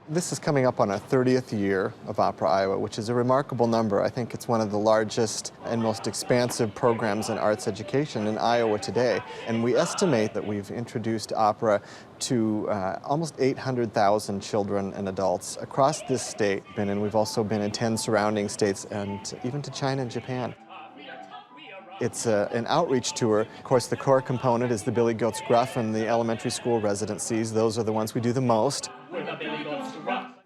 This is coming up on our 30th year of Opera Iowa, which is a remarkable number. I think it's one of the largest and most expansive programs in arts education in Iowa today. And we estimate that we've introduced opera to almost 800,000 children and adults across this state. And we've also been in 10 surrounding states and even to China and Japan. It's an outreach tour. Of course, the core component is the Billy Goat's Gruff and the elementary school residencies. Those are the ones we do the most.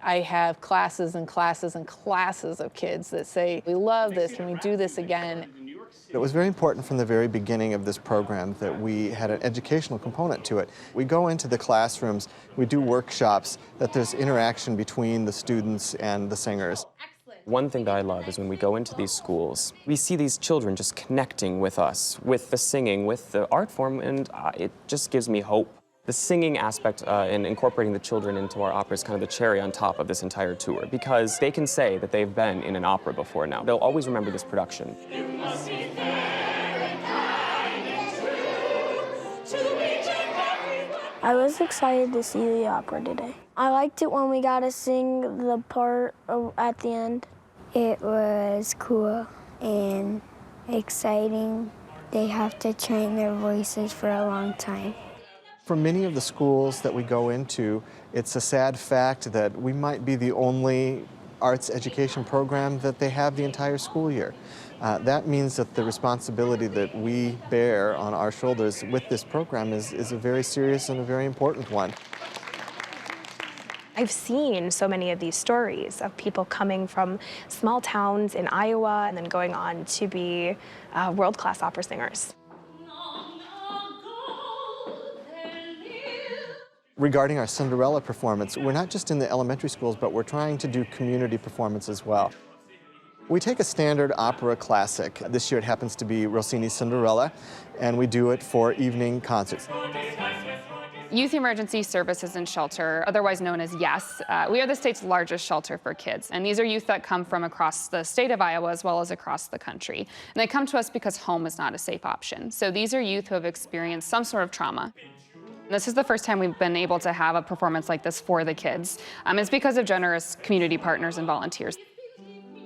I have classes and classes and classes of kids that say, we love this, can we do this again? It was very important from the very beginning of this program that we had an educational component to it. We go into the classrooms, we do workshops, that there's interaction between the students and the singers. One thing that I love is when we go into these schools, we see these children just connecting with us, with the singing, with the art form, and it just gives me hope. The singing aspect and incorporating the children into our opera is kind of the cherry on top of this entire tour, because they can say that they've been in an opera before now. They'll always remember this production. I was excited to see the opera today. I liked it when we got to sing the part at the end. It was cool and exciting. They have to train their voices for a long time. For many of the schools that we go into, it's a sad fact that we might be the only arts education program that they have the entire school year. That means that the responsibility that we bear on our shoulders with this program is a very serious and a very important one. I've seen so many of these stories of people coming from small towns in Iowa and then going on to be world-class opera singers. Regarding our Cinderella performance, we're not just in the elementary schools, but we're trying to do community performance as well. We take a standard opera classic. This year it happens to be Rossini's Cinderella, and we do it for evening concerts. Youth Emergency Services and Shelter, otherwise known as YES, we are the state's largest shelter for kids. And these are youth that come from across the state of Iowa as well as across the country. And they come to us because home is not a safe option. So these are youth who have experienced some sort of trauma. This is the first time we've been able to have a performance like this for the kids. It's because of generous community partners and volunteers.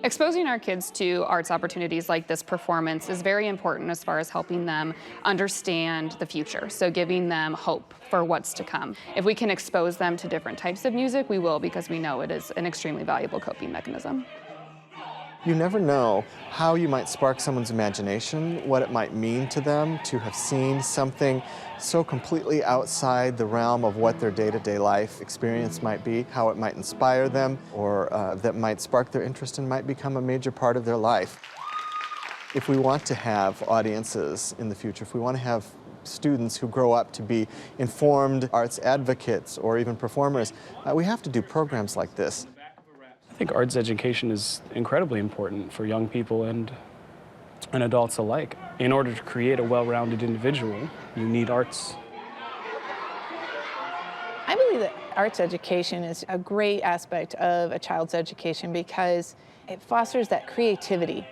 Exposing our kids to arts opportunities like this performance is very important as far as helping them understand the future, so giving them hope for what's to come. If we can expose them to different types of music, we will, because we know it is an extremely valuable coping mechanism. You never know how you might spark someone's imagination, what it might mean to them to have seen something so completely outside the realm of what their day-to-day life experience might be, how it might inspire them, or that might spark their interest and might become a major part of their life. If we want to have audiences in the future, if we want to have students who grow up to be informed arts advocates or even performers, we have to do programs like this. I think arts education is incredibly important for young people and adults alike. In order to create a well-rounded individual, you need arts. I believe that arts education is a great aspect of a child's education because it fosters that creativity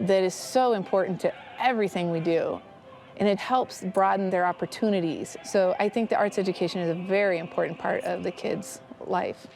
that is so important to everything we do. And it helps broaden their opportunities. So I think the arts education is a very important part of the kids' life.